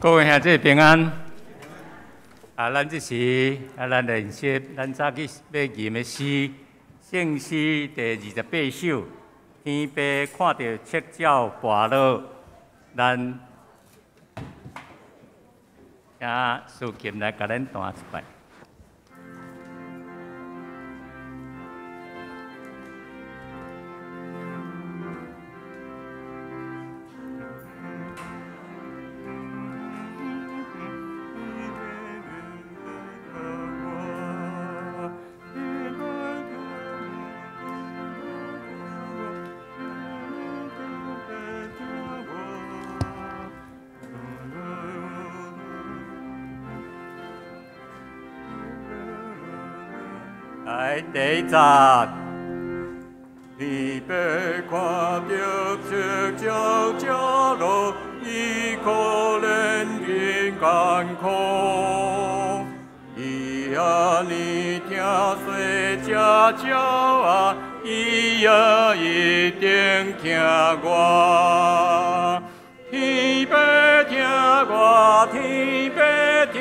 各位兄弟平安。咱这时咱练习咱早起要吟的诗，圣诗第28首。天父看到赤鸟跋落，咱请苏琴来甲咱弹一摆。来，第一集。天父看到赤鸟降落，伊可怜人艰苦。伊也呢听说这鸟啊，伊也一定听我。天父听我，天父听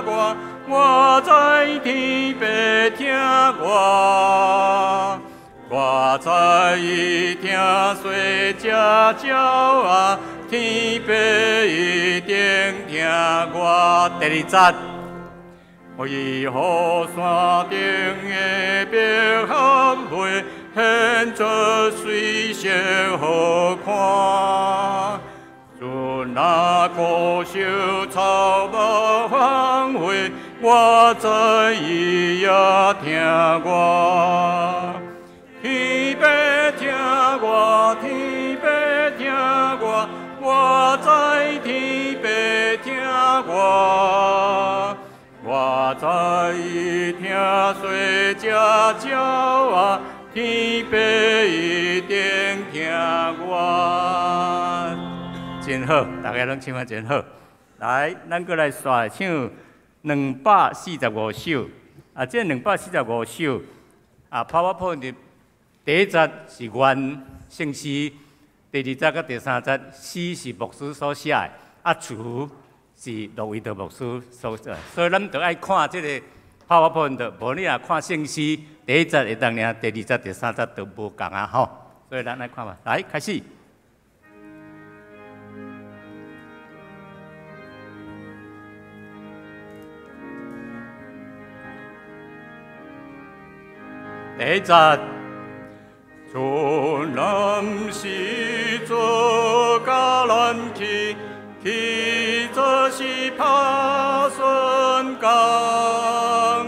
我。我在天父听我在伊听说这鸟啊，天父一定听我。第二节，我以雨山顶的百合花，现出水色好看。阵那苦修草木荒废，我知伊也听我。天父听我，天父听我，我知天父听我。我知伊听说这鸟啊，天父一定听我。真好，大家拢唱啊真好。来，咱过来刷唱245首。这245首PowerPoint 第一节是原圣诗，第二节甲第三节诗是牧师所写的，词是罗维德牧师所写，所以咱就爱看这个 PowerPoint， 无你若看圣诗，第一节会当尔，第二节、第三节都无共啊吼。所以咱来看嘛，来开始。第一节，从南西做橄榄枝，去做是爬山岗，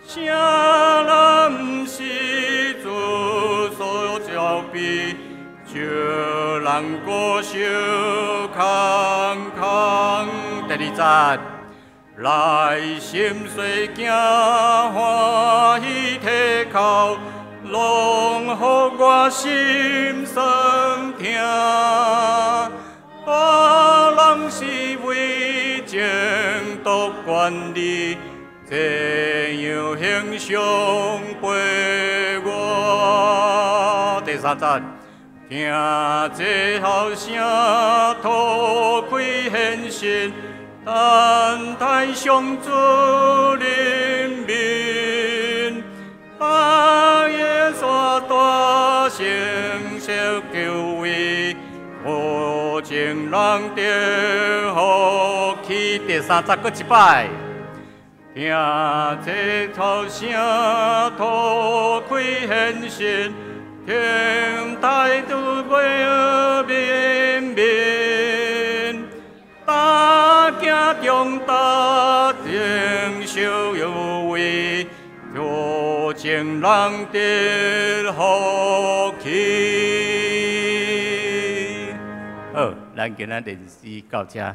城南西做所交臂，就人歌笑康康。第二节。来心碎惊欢喜提靠，拢予我心酸听。人是为情夺权利，这样形象陪我。第三节，听这号声，吐开现实。但太上主人民，大耶稣大成就救恩，无情人得福气。第三节，搁一摆，听这号声，吐开现实，天台都为人民。大家中大定小有为，有情人得福气。好，咱今仔练习到这。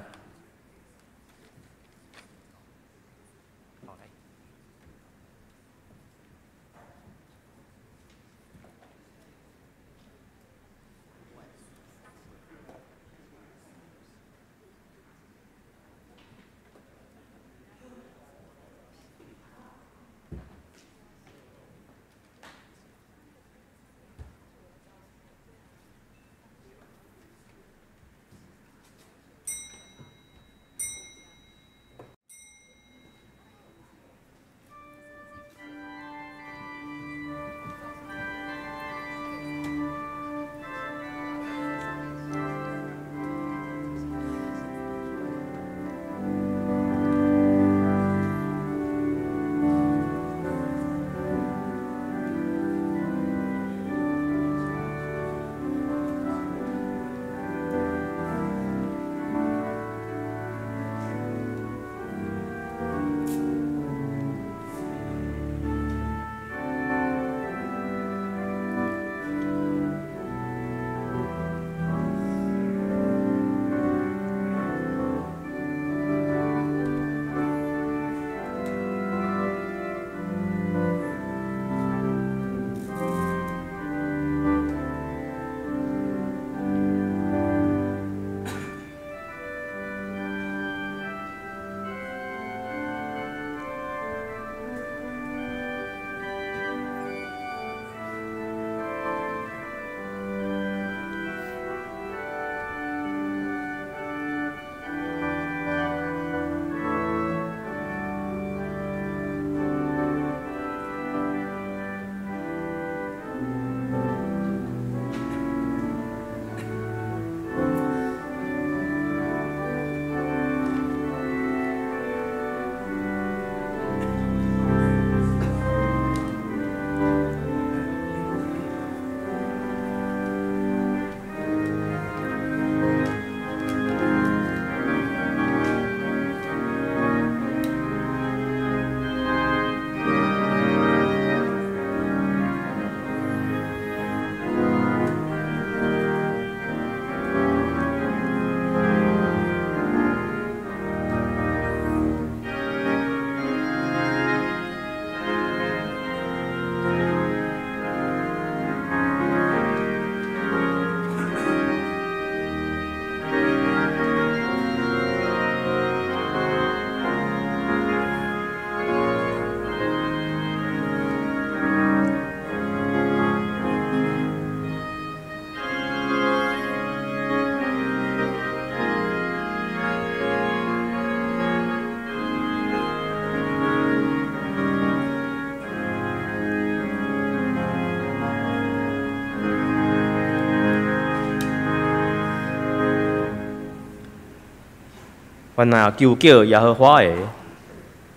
凡那求叫耶和华的，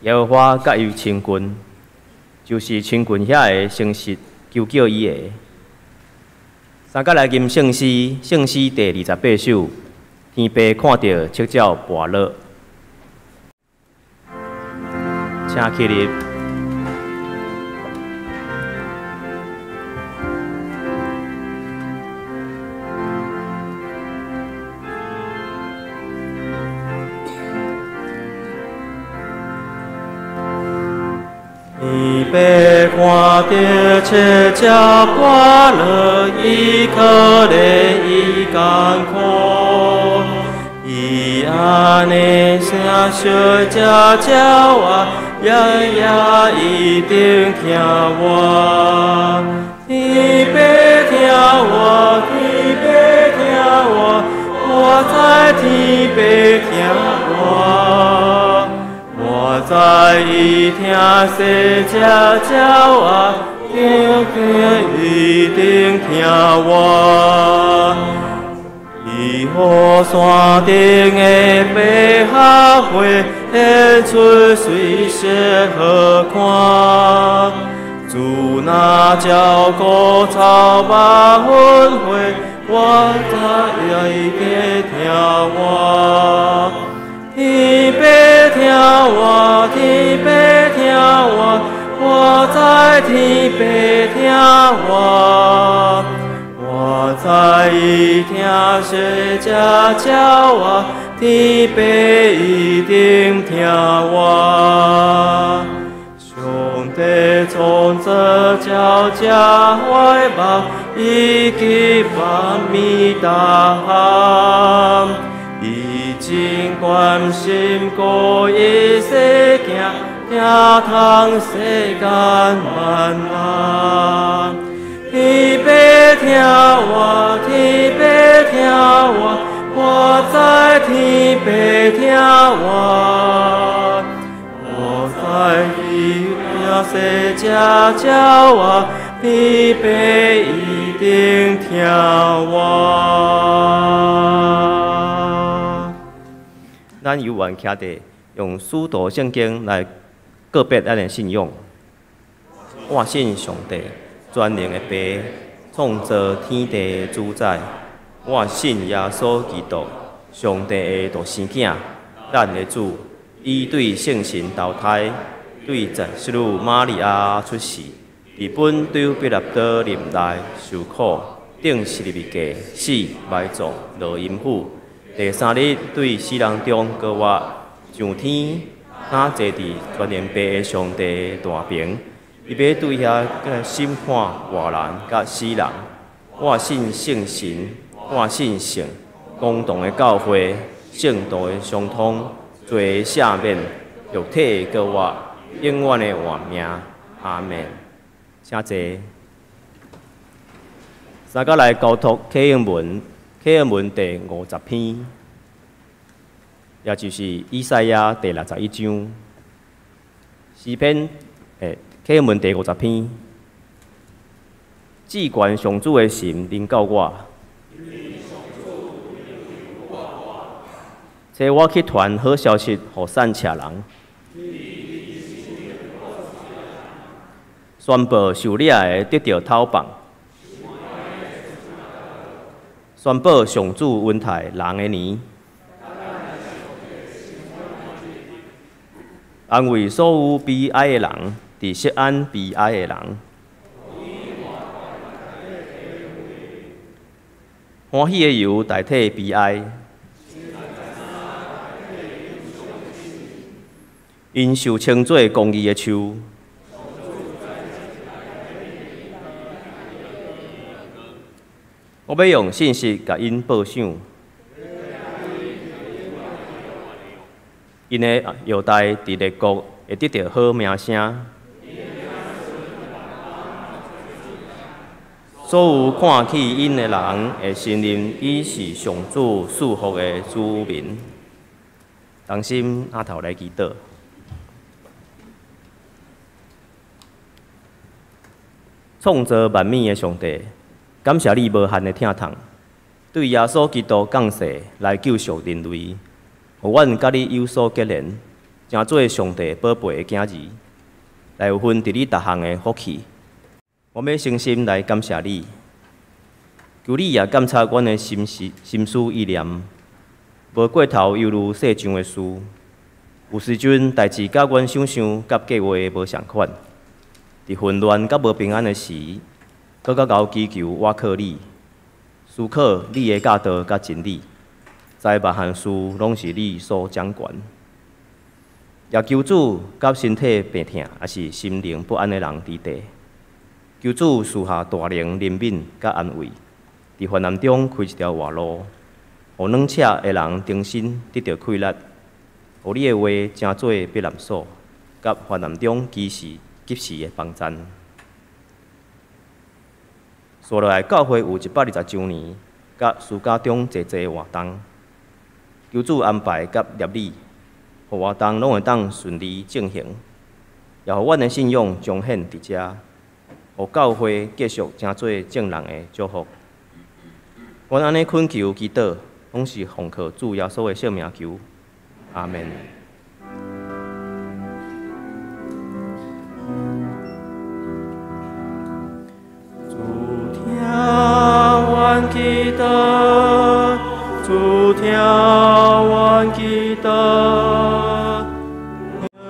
耶和华甲伊亲近，就是亲近遐个诚实求叫伊的。三甲来吟圣诗，圣诗第28首，天父看到七鸟跋落，请起立。天父看到七鸟跋落，伊可怜伊艰苦。伊安尼声小只鸟啊，夜夜一定听我。天父听我，天父听我，我在天父听我。我在伊听细只鸟啊，听一定听我。伊予山顶的百合花显出水色好看，自那鸟谷草木昏花，我在伊地听我。天父听我，天父听我，我在天父听我。我在伊听细只鸟啊，天父一定听我。上帝创造鸟只怀目，以及万米大汉。伊真关心故意世行，听通世间万难。天父听我，天父听我，我在天父听我。我在伊听细只鸟啊，天父一定听我。咱有缘徛地，用使徒圣经来告别咱的信仰。我信上帝，全能的爸，创造天地的主宰。我信耶稣基督，上帝的独生囝，咱的主。伊对圣神投胎，对十女玛利亚出世，伫本丢彼拉多林内受苦，顶十字架死埋葬落阴府。第三日，对死人中高活上天，他坐伫全能爸的上帝大屏，伊要对遐审判活人甲死人。我信圣神，我信圣，公堂的教会，圣道的相通，罪赦免，肉体的高活，永远的活命。阿门。请坐。三甲来交托启应文。启应文第50篇，也就是以赛亚第61章。诗篇启应文第50篇。至高上主的神临到我，找我去传好消息予散车人，宣布受掠的得到讨放。宣布上主恩待人的年，安慰所有悲哀的人，伫锡安悲哀的人，欢喜的油代替悲哀，因受称作公义的树。我要用信息甲因报赏，因的后代伫列国会得到好名声。所有看起因的人会承认伊是上主赐福的子民。同心阿头来祈祷。创造万物的上帝。感谢你无限的疼痛，对耶稣基督降世来救赎人类，互阮甲你有所结连，成做上帝宝贝的囝儿，来有份伫你逐项的福气。我要诚心来感谢你，求你也监察阮的心思意念，无过头犹如世上的事。有时阵代志甲阮想象甲计划无相款，伫混乱甲无平安的时，搁较熬祈求我靠你，思考你的教导甲真理，知万项事拢是你所掌管。也求主甲身体病痛，也是心灵不安的人伫地，求主赐下大能怜悯甲安慰，伫患难中开一条活路，互软赤的人重新得到快乐。互你的话成做避难所，甲患难中及时的帮衬。接落来教会有120周年，甲暑假中济活动，求主安排甲业理，互活动拢会当顺利进行，也互阮的信仰彰显伫遮，互教会继续成做正人的祝福。阮安尼恳求祈祷，拢是奉靠主耶稣的圣名求。阿门。主听阮祈祷，主听阮祈祷，愿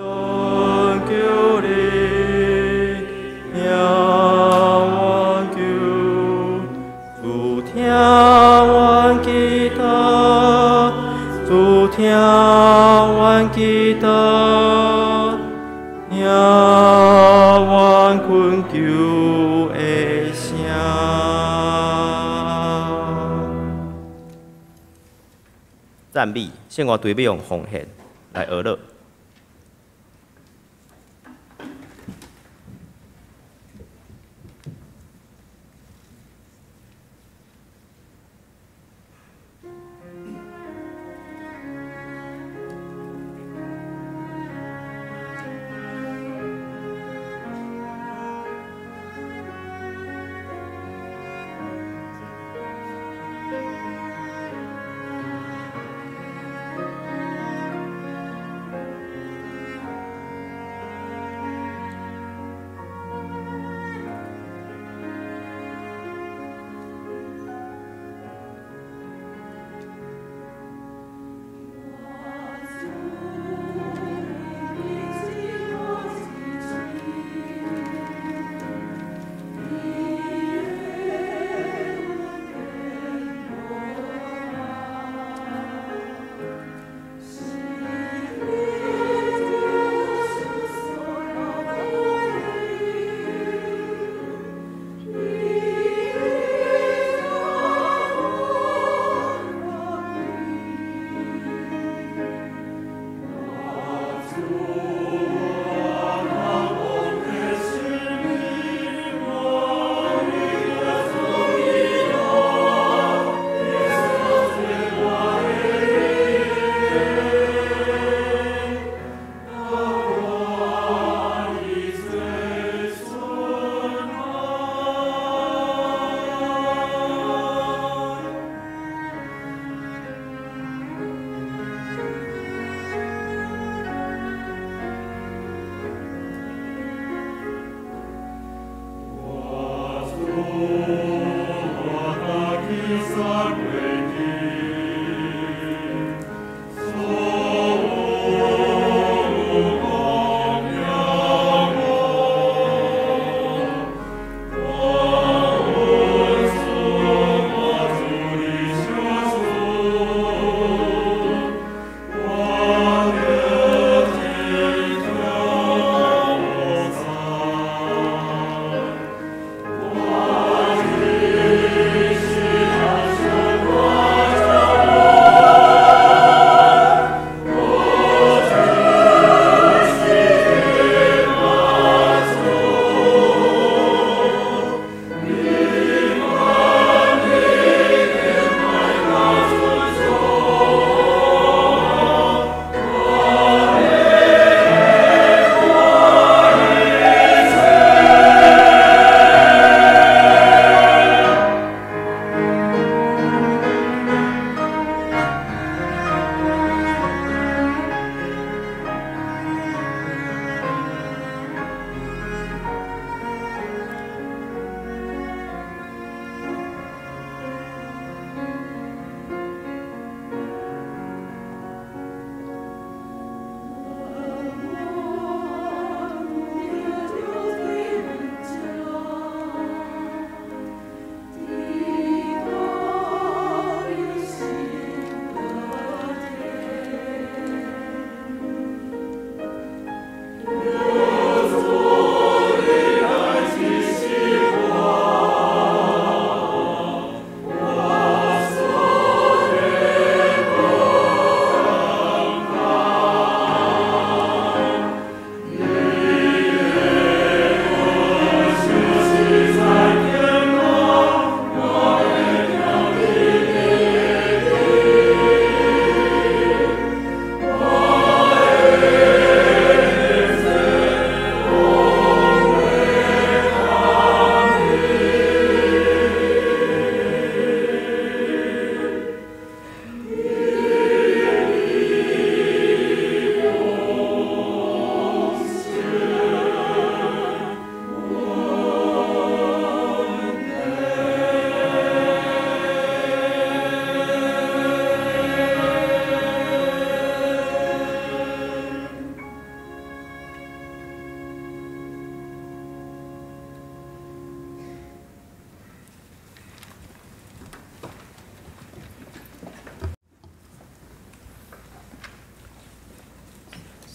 求你听阮求，主听阮祈祷，主听阮祈祷，听阮恳求的声。赞美，圣乐队要用奉献来娱乐。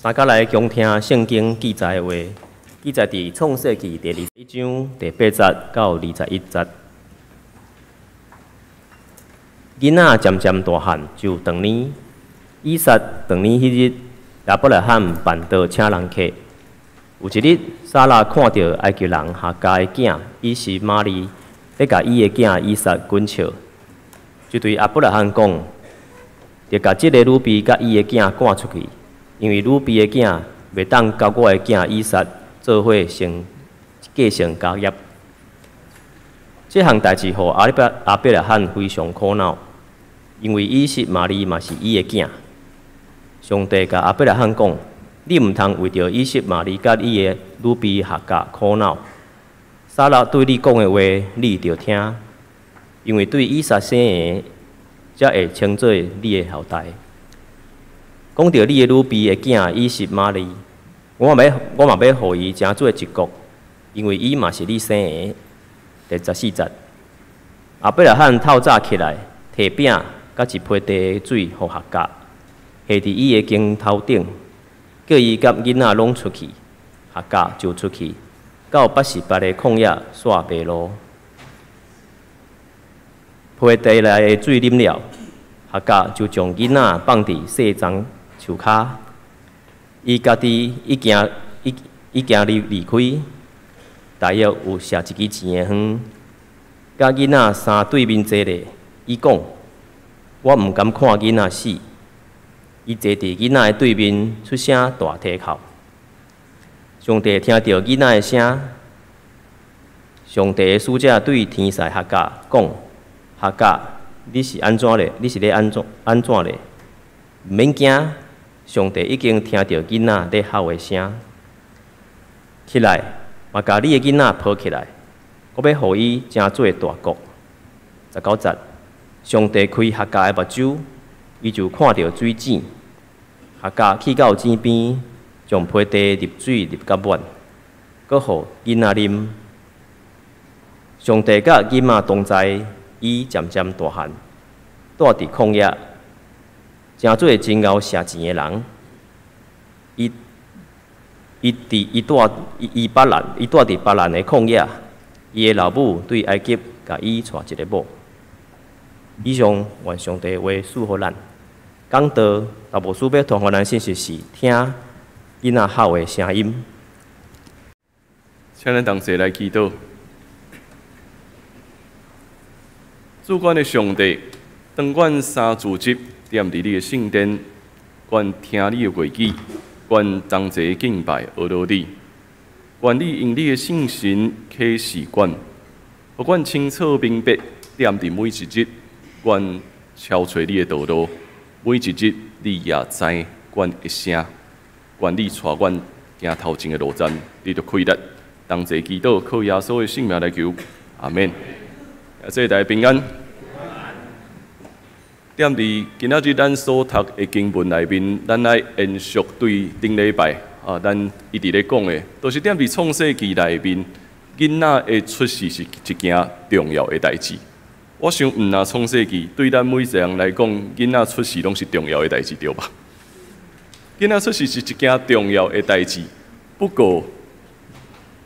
大家来共听圣经记载的话，记载伫创世纪第21章第8节到21节。囡仔渐渐大汉，就长年。以撒长年迄日，亚伯拉罕办道请人客。有一日，撒拉看到埃及人夏甲的囝以实玛利咧甲伊的囝以撒滚笑，就对亚伯拉罕讲：，着甲即个女婢甲伊的囝赶出去，因为女婢的囝袂当甲我的囝以撒做伙继承家业。这项代志互亚伯拉罕非常苦恼，因为以实玛利嘛是伊的囝。上帝甲亚伯拉罕讲：，你毋通为着以实玛利甲伊的女婢夏甲苦恼。撒拉对你讲的话，你着听，因为对以撒生的，才会称作你的后代。讲到你的女婢的囝以实玛利，我嘛要互伊成做一国，因为伊嘛是你生的。第14节，亚伯拉罕透早起来，摕饼甲一杯茶水互夏甲，下伫伊的肩头顶，叫伊甲囡仔拢出去。夏甲就出去，到88个旷野煞白路。杯茶内的水啉了，夏甲就将囡仔放伫细丛树骹，伊家己已经离开。大约有写一支钱的远，甲囡仔相对面坐咧。伊讲：“我毋甘看囡仔死。”伊坐伫囡仔的对面，出声大啼哭。上帝听到囡仔的声，上帝的使者对天使夏甲讲：“夏甲，你是安怎咧？你是咧安怎咧？毋免惊，上帝已经听到囡仔咧哭的声。起来！”嘛，甲你的囡仔抱起来，我要互伊成做大国。19节，上帝开夏甲的目睭，伊就看到水井。夏甲去到井边，将杯茶入水入到满，搁互囡仔啉。上帝甲囡仔同在，伊渐渐大汉，住伫旷野，成做真敖射钱的人。伊住伫巴兰的旷野，伊的老母对埃及甲伊娶一个某。以上愿上帝话赐予咱，讲道大无事要传予咱信息是听囡仔哭的声音。请咱同齐来祈祷。主管的上帝，当阮三自节踮伫你的圣殿，愿听你的话语。愿同齐敬拜阿罗你，愿你用你的圣神启示阮，互阮清楚明白踮伫每一日，愿超找你的道路，每一日你也知阮一声，愿你带阮行头前的路站，你就开力，同齐祈祷，靠耶稣的圣名来求，阿免。谢大家平安。踮伫今仔日咱所读的经文内面，咱来延续对顶礼拜咱一直咧讲的，都是踮伫创世纪内面，囡仔的出世是一件重要的代志。我想，毋若创世纪对咱每一个人来讲，囡仔出世拢是重要的代志，对吧？囡仔出世是一件重要的代志，不过，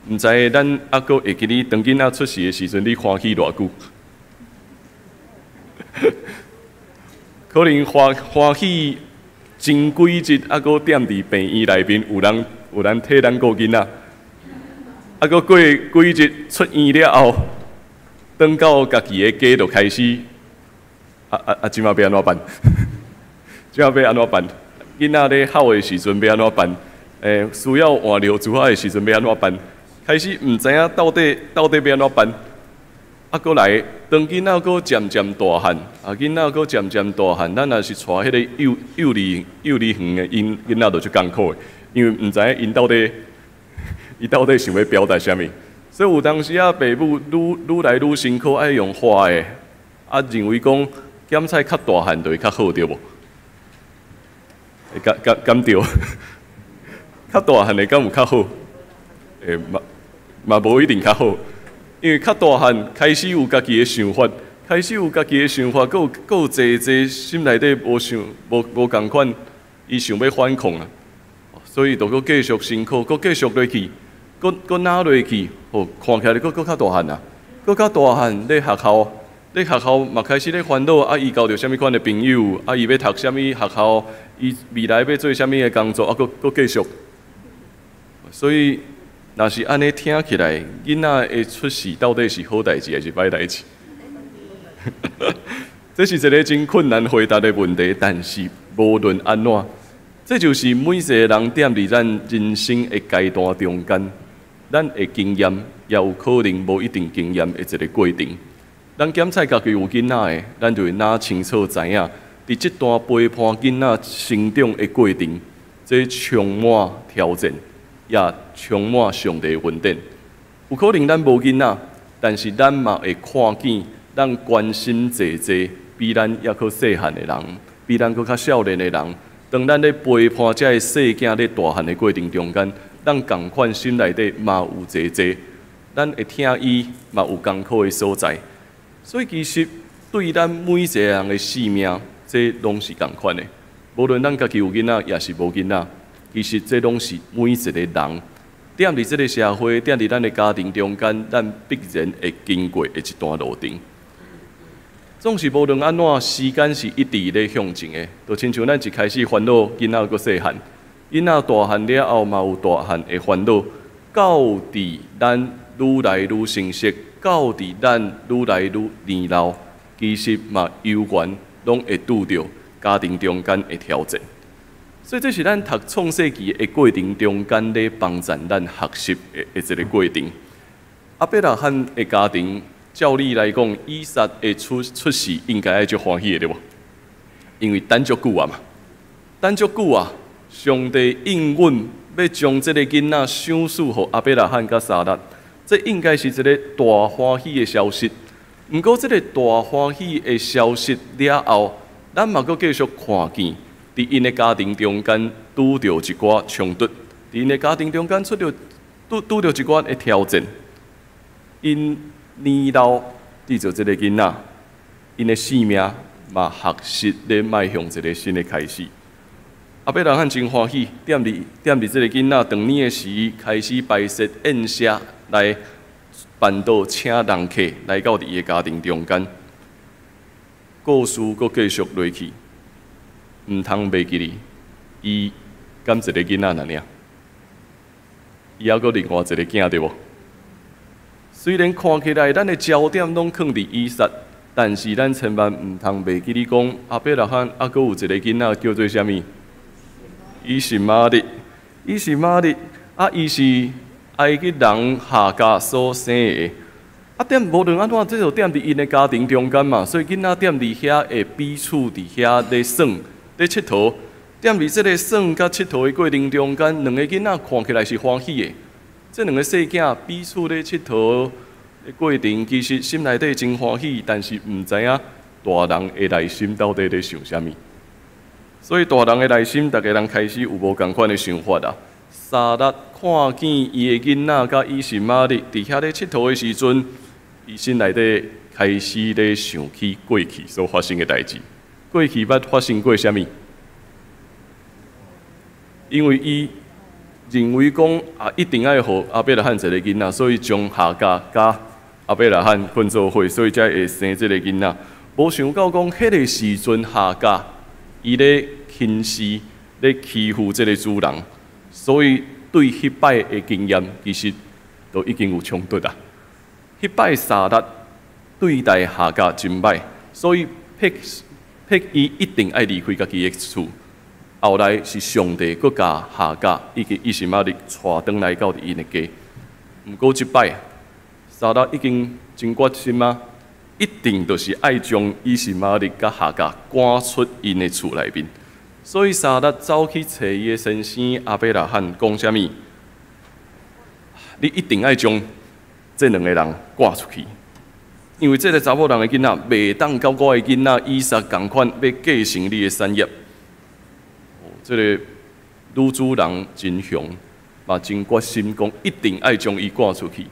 毋知咱还阁会记你当囡仔出世的时阵，你欢喜偌久？可能欢喜真几日，还阁踮伫病院内面，有人替咱顾囡仔，还阁过几日出院了后，等到家己的家就开始，即马要安怎办？即马要安怎办？囡仔咧哭的时阵要安怎办？需要换尿珠的时阵要安怎办？开始毋知影到底要安怎办？阁来，当囡仔阁渐渐大汉，囡仔阁渐渐大汉，咱若是带迄个幼儿园的囡仔，就足艰苦的，因为毋知影伊到底想要表达啥物，所以有当时父母愈来愈辛苦，爱用花的，认为讲检菜较大汉就会较好，对无？敢对？较大汉的敢有较好？嘛无一定较好。因为较大汉开始有家己的想法，佫有济心内底无共款，伊想要反抗啊。所以就搁继续辛苦，搁继续落去，搁拿落去，哦，看起来搁较大汉啊，搁较大汉咧学校。咧学校嘛开始咧烦恼，啊，伊交着啥物款的朋友，啊，伊要读啥物学校，伊未来要做啥物的工作，啊，搁继续。所以，若是安尼听起来，囡仔的出世到底是好代志还是歹代志？这是一个真困难回答的问题，但是无论安怎，这就是每一个人踮伫咱人生的阶段中间，咱的经验也有可能无一定经验的一个过程。咱检测家己有囡仔的，咱就会哪清楚知影，伫这段陪伴囡仔成长的过程，这充满挑战，也充满上帝的恩典。有可能咱无囡仔，但是咱嘛会看见，咱关心济济比咱还佫细汉的人，比咱佫较少年的人，当咱咧陪伴这个细囝咧大汉的过程中间，咱共款心内底嘛有济济，咱会听伊嘛有艰苦的所在。所以其实对咱每一个人的性命，这拢是共款的。无论咱家己有囡仔，也是无囡仔，其实这拢是每一个人踮伫这个社会，踮伫咱的家庭中间，咱必然会经过的一段路程。总是无论安怎，时间是一直咧向前的。就亲像咱一开始烦恼囡仔佫细汉，囡仔大汉了后嘛有大汉的烦恼，到伫咱愈来愈成熟。到伫咱愈来愈年老，其实嘛有缘拢会拄着家庭中间的挑战，所以这是咱读创世纪的过程中间咧帮助咱学习的一个过程。阿伯拉罕的家庭，照理来讲，以撒的出世应该爱足欢喜的对无？因为等足久啊嘛，等足久啊，上帝应允要将这个囡仔赏赐给阿伯拉罕甲撒拉。这应该是一个大欢喜的消息。不过，这个大欢喜的消息了后，咱嘛阁继续看见，伫因的家庭中间拄着一寡冲突，伫因的家庭中间拄着一寡的挑战。因年老得着这个囡仔，因的性命嘛学习咧迈向一个新的开始。阿伯拉罕真欢喜，踮伫这个囡仔长年的时，开始摆设宴舍。来办到请人客来到伊个家庭中间，故事阁继续落去，毋通袂记哩。伊敢一个囡仔尔，伊还阁另外一个囝对无？虽然看起来咱的焦点拢放伫以撒，但是咱千万毋通袂记哩讲，阿伯拉罕还阁有一个囡仔叫做啥物？伊是玛丽，伊是玛丽，伊是。埃及人夏甲所生的，无论安怎，这就踮伫因的家庭中间嘛，所以囡仔踮伫遐会彼此伫遐咧耍咧佚佗，踮伫这个耍甲佚佗的过程中间，两个囡仔看起来是欢喜的。这两个细囝彼此咧佚佗的过程，其实心内底真欢喜，但是毋知影大人的内心到底咧想啥物。所以大人的内心，逐个人开始有无共款的想法啊。撒拉看见伊的囡仔甲伊是玛丽伫遐咧佚佗的时阵，伊心内底开始咧想起过去所发生的代志。过去捌发生过啥物？因为伊认为讲一定要互阿伯拉罕一个囡仔，所以将夏甲甲阿伯拉罕混做伙，所以才会生这个囡仔。无想到讲迄个时阵夏甲伊咧轻视咧欺负这个主人。所以对迄摆的经验，其实都已经有冲突啊。迄摆撒拉对待夏甲真歹，所以迫伊一定爱离开家己的厝。后来是上帝搁甲夏甲以及伊是玛丽带转来到因的家。毋过即摆，撒拉已经真决心啊，一定就是爱将伊是玛丽甲夏甲赶出因的厝内面。所以撒拉走去找伊的先生阿伯拉罕，讲啥物？你一定要将这两个人赶出去，因为这个查某人的囡仔袂当甲我的囡仔以撒同款，要继承你的产业。这个女主人真雄，嘛真决心讲，一定要将伊赶出去。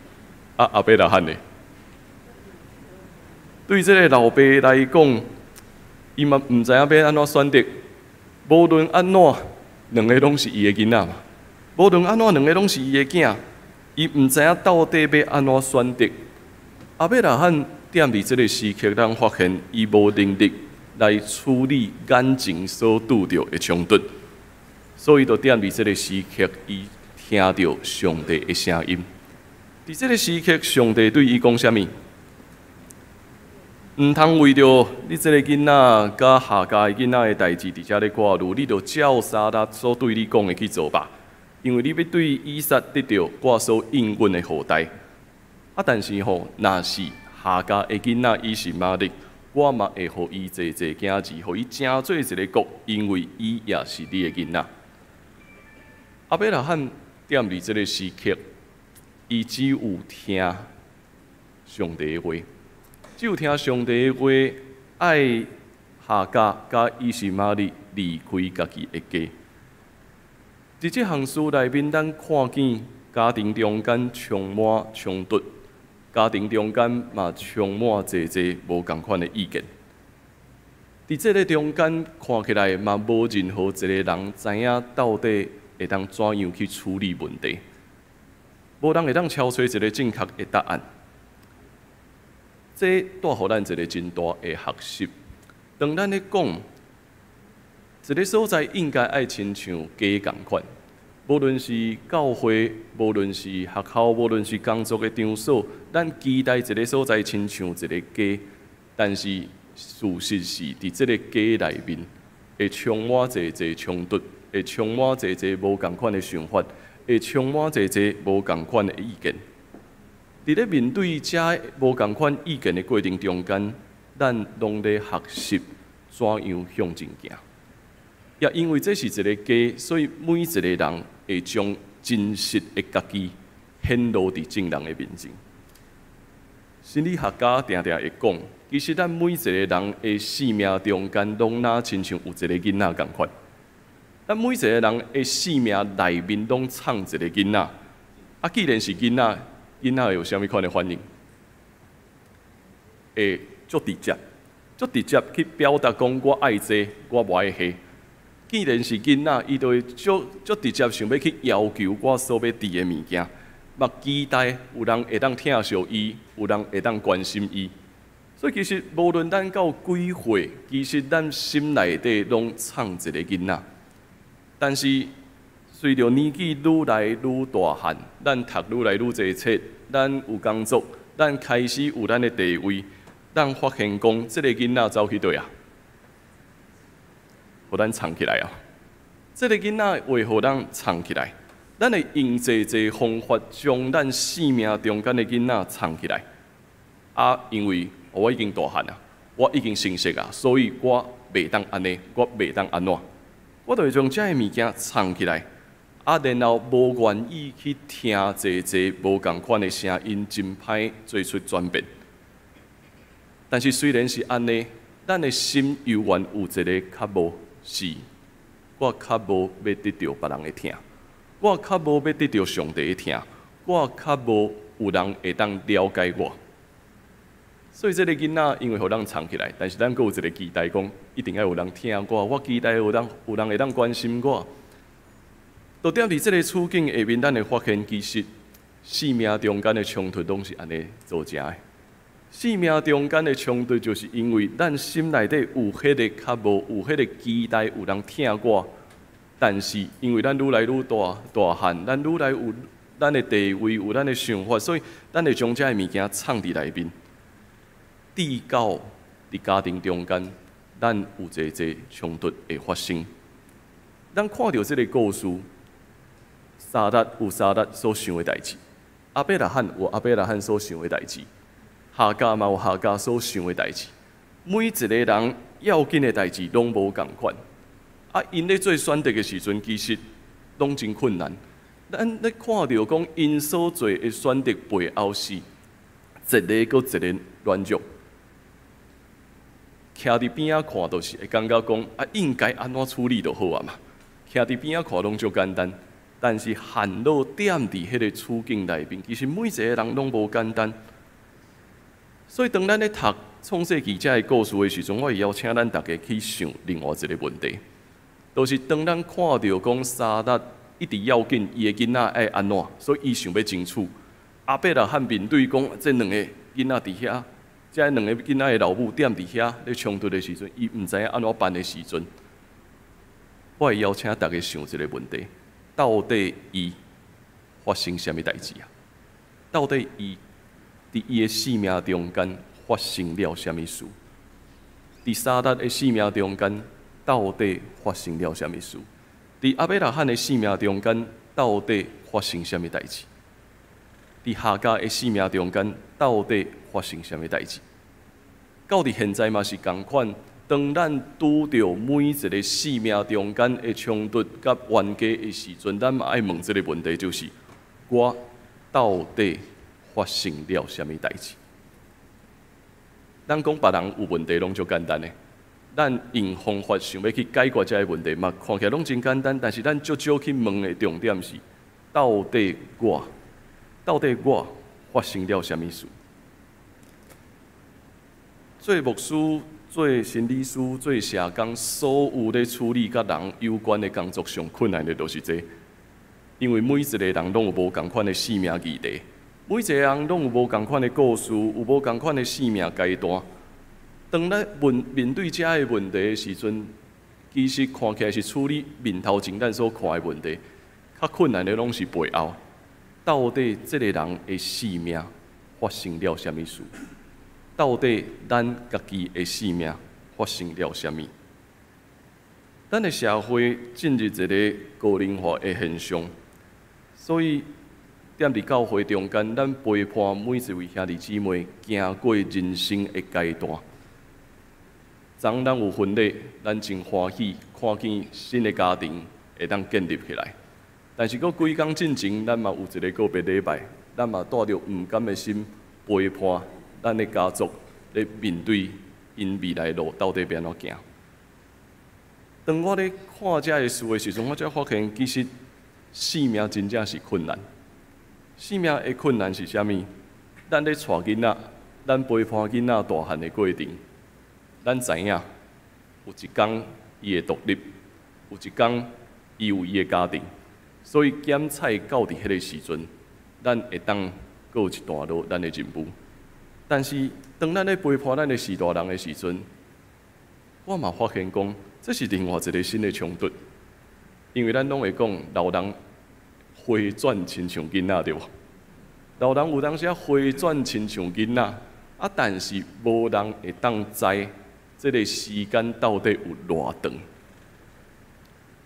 阿伯拉罕呢？对这个老爸来讲，伊嘛毋知影要安怎选择。无论安怎，两个拢是伊的囡仔嘛。无论安怎，两个拢是伊的囝，伊毋知影到底要安怎选择。阿伯拉罕踮伫即个时刻，咱发现伊无能力来处理眼前所拄着的冲突，所以就踮伫即个时刻，伊听到上帝的声音。伫即个时刻，上帝对伊讲啥物？毋通为着你即个囡仔甲下家的囡仔的代志，伫遮咧挂虑，你着照撒拉所对你讲的去做吧。因为你要对以撒得到我所应允的后代。啊，但是吼，若是下家的囡仔伊是玛利，我嘛会互伊济济囝子，互伊成做一个国，因为伊也是你的囡仔。阿伯拉罕踮伫即个时刻，伊只有听上帝的话。只有听上帝的话，爱下家甲伊是玛利离开家己的家。伫即项事内面，咱看见家庭中间充满冲突，家庭中间嘛充满侪无共款的意见。伫即个中间看起来嘛无任何一个人知影到底会当怎样去处理问题，无人会当敲出一个正确的答案。这带予咱一个真大的学习。当咱咧讲一个所在应该爱亲像家共款，无论是教会，无论是学校，无论是工作的场所，咱期待一个所在亲像一个家，但是事实是伫即个家内面，会充满侪冲突，会充满侪无共款的想法，会充满侪无共款的意见。伫咧面对遮无共款意见的过程中间，咱拢咧学习怎样向前行。也因为这是一个家，所以每一个人会将真实的家己显露伫众人的面前。心理学家常常会讲，其实咱每一个人的生命中间，拢若亲像有一个囡仔共款。咱每一个人的生命内面拢藏一个囡仔。啊，既然是囡仔，囡仔会有啥物款的反应？会足直接去表达讲我爱这，我无爱迄。既然是囡仔，伊就会足直接想要去要求我所要伫的物件，嘛期待有人会当疼惜伊，有人会当关心伊。所以其实无论咱到几岁，其实咱心内底拢藏一个囡仔。但是随着年纪愈来愈大汉，咱读愈来愈侪册，咱有工作，咱开始有咱的地位，咱发现讲，这个囡仔走去倒啊？互咱藏起来啊！这个囡仔为互咱藏起来？咱会用侪方法将咱生命中间的囡仔藏起来。啊，因为我已经大汉啊，我已经成熟啊，所以我袂当安尼，我袂当安怎，我就会将这个物件藏起来。啊，然后无愿意去听侪无共款的声音，真歹做出转变。但是虽然是安尼，咱的心犹原有一个较无。是，我较无要得到别人的听，我较无要得到上帝的听，我较无有人会当了解我。所以这个囡仔因为互人藏起来，但是咱阁有一个期待，讲一定要有人听我，我期待有人会当关心我。就踮伫这个处境下面，咱会发现其实生命中间的冲突拢是安尼造成的。生命中间的冲突，就是因为咱心内底有迄个较无，有迄个期待有人听我，但是因为咱愈来愈大汉，咱愈来有咱的地位，有咱的想法，所以咱会将这个物件藏伫内面。至到伫家庭中间，咱有侪冲突会发生。咱看到这个故事，撒拉有撒拉所想的代志，阿伯拉罕有阿伯拉罕所想的代志。下家嘛有下家所想的代志，每一个人要紧的代志拢无共款。啊，因咧做选择的时阵，其实拢真困难。咱咧看到讲因所做的选择背后是一个搁一个软弱，徛伫边仔看，就是会感觉讲啊，应该安怎处理就好啊嘛。徛伫边仔看拢足简单，但是陷落踮伫迄个处境内面，其实每一个人拢无简单。所以，当咱咧读创世记这个故事的时阵，我会邀请咱大家去想另外一个问题，就是当咱看到讲沙达一直要紧，伊的囡仔爱安怎，所以伊想要争取。阿伯啦和面对讲，这两个囡仔伫遐，这两个囡仔的老母踮伫遐咧冲突的时阵，伊毋知影安怎办的时阵，我会邀请大家想一个问题：到底伊发生什么代志啊？到底伊伫伊的生命中间发生了什么事？伫沙达的生命中间，到底发生了什么事？伫阿伯拉罕的生命中间，到底发生什么代志？伫夏甲的生命中间，到底发生什么代志？到伫现在嘛是同款。当咱拄着每一个生命中间的冲突甲冤家的时阵，咱嘛爱问一个问题，就是我到底发生了什么代志？咱讲别人有问题，拢足简单的。咱用方法想要去解决这个问题嘛，看起来拢真简单，但是咱足少去问的重点是，到底我发生了什么事？做牧师、做心理师、做社工，所有咧处理甲人有关的工作上困难的就是这，因为每一个人拢有无共款的生命议题，每一个人拢有无共款的故事，有无共款的生命阶段。当咱面对这个问题的时阵，其实看起来是处理面头前咱所看的问题，较困难的拢是背后，到底这个人的生命发生了什么事？到底咱家己的生命发生了什么？咱的社会进入一个高龄化的现象，所以踮伫教会中间，咱陪伴每一位兄弟姊妹行过人生的阶段。当咱有婚礼，咱真欢喜，看见新的家庭会当建立起来。但是，几工进前，咱嘛有一个告别礼拜，咱嘛带着毋甘的心陪伴咱的家族，来面对因未来路到底要安怎行。当我咧看这个事的时阵，我才发现，其实生命真正是困难。生命的困难是啥物？咱咧带囡仔，咱陪伴囡仔大汉的过程。咱知影，有一天伊会独立，有一天伊有伊的家庭，所以检菜到伫迄个时阵，咱会当过一段路咱的进步。但是当咱咧陪伴咱的士大人的时阵，我嘛发现讲，这是另外一个新的冲突，因为咱拢会讲老人回转亲像囡仔对无？老人有当时回转亲像囡仔，但是无人会当知。这个时间到底有偌长？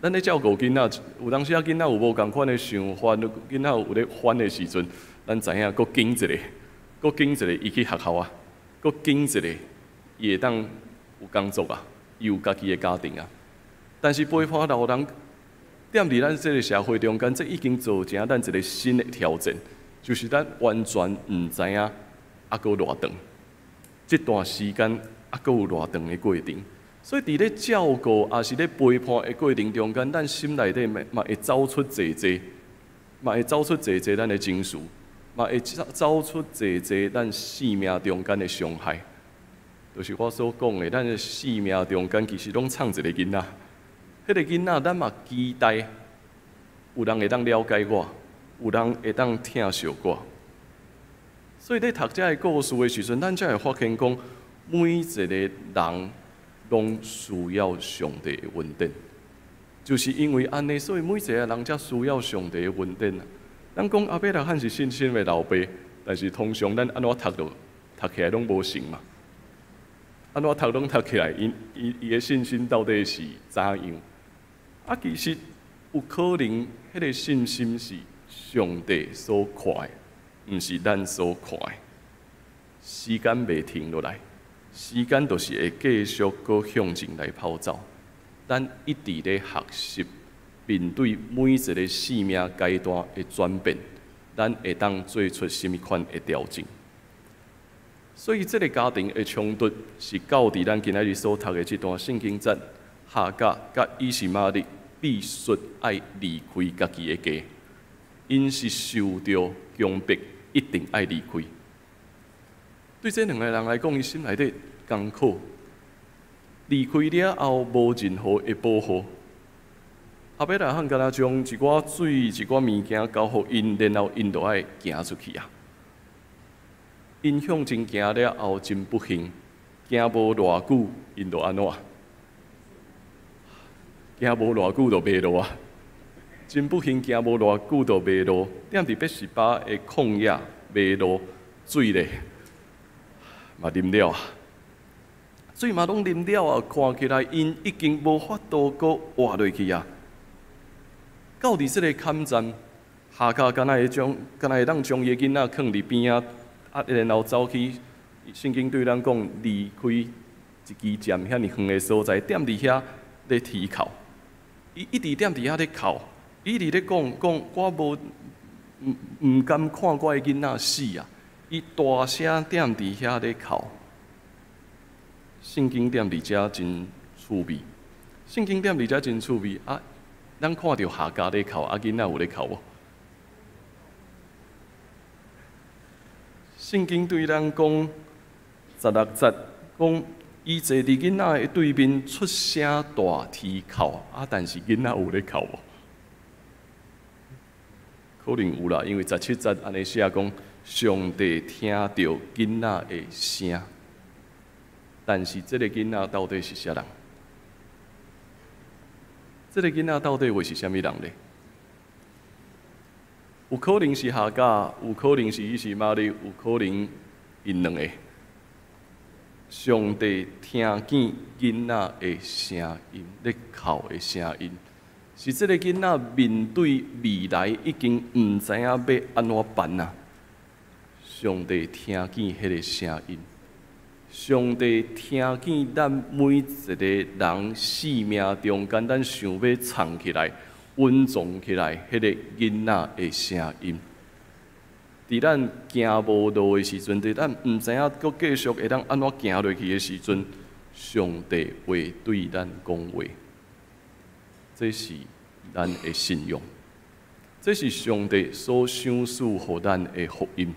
咱咧照顾囡仔，有当时囡仔有无共款的想法，囡仔有咧烦的时阵，咱知影，搁紧一个，伊去学校啊，搁紧一个，伊会当有工作啊，伊有家己的家庭啊。但是陪伴老人，踮伫咱这个社会中间，这已经造成咱一个新的挑战，就是咱完全毋知影搁偌长，这段时间。搁有偌长的过程，所以伫咧照顾也是咧陪伴的过程中间，咱心内底嘛会走出侪咱的情绪，嘛会走出侪咱生命中间的伤害。就是我所讲的，咱的生命中间其实拢藏一个囡仔，迄个囡仔咱嘛期待有人会当了解我，有人会当疼惜我。所以咧读这个故事的时阵，咱才会发现讲。每一个人拢需要上帝的稳定，就是因为安尼，所以每一个人才需要上帝的稳定啊。咱讲阿伯拉罕是信心的老爸，但是通常咱安怎读起来拢无成嘛？安怎读起来，伊的信心到底是怎样？其实有可能，迄个信心是上帝所看的，毋是咱所看的。时间袂停落来。时间就是会继续搁向前来跑走，咱一直咧学习面对每一个生命阶段的转变，咱会当做出什么款的调整。所以，这个家庭的冲突是到伫咱今仔日所读的这段圣经节，夏甲甲以实玛利必须爱离开家己的家，因是受到强迫，一定爱离开。对这两个人来讲，伊心内底艰苦，离开了后无任何的保护，阿伯拉罕敢若将一寡水、一寡物件交互因，然后因就爱行出去啊。因向前行了后真不幸，行无偌久，因就安怎？行无偌久就迷路啊！真不幸，行无偌久就迷路，踮伫别是巴的旷野迷路，水咧嘛啉了啊！水嘛拢啉了啊！看起来因已经无法度搁活落去啊！到伫即个坎站，下骹敢若会当将伊囡仔囥伫边啊，然后走去。圣经对咱讲，离开一支箭遐尼远的所在，踮伫遐咧啼哭。伊一直踮伫遐咧哭，伊一直咧讲，我唔甘看我的囡仔死啊！伊大声踮伫遐咧哭。圣经踮伫遮真趣味，圣经踮伫遮真趣味啊！咱看到下家咧哭，啊囡仔有咧哭无？圣经对咱讲16节讲，伊坐伫囡仔的对面出声大啼哭，啊，但是囡仔有咧哭无？可能有啦，因为17节安尼写讲，上帝听到囡仔的声，但是这个囡仔到底是啥人？这个囡仔到底会是啥物人呢？有可能是夏甲，有可能是伊是玛丽，有可能因两个。上帝听见囡仔的声音，咧哭的声音，是这个囡仔面对未来已经唔知影要安怎办啊！上帝听见迄个声音，上帝听见咱每一个人生命中间，咱想要藏起来、稳重起来，迄个囡仔的声音。伫咱行无路的时阵，伫咱毋知影阁继续会当安怎行落去的时阵，上帝会对咱讲话。这是咱的信仰，这是上帝所赏赐予咱的福音。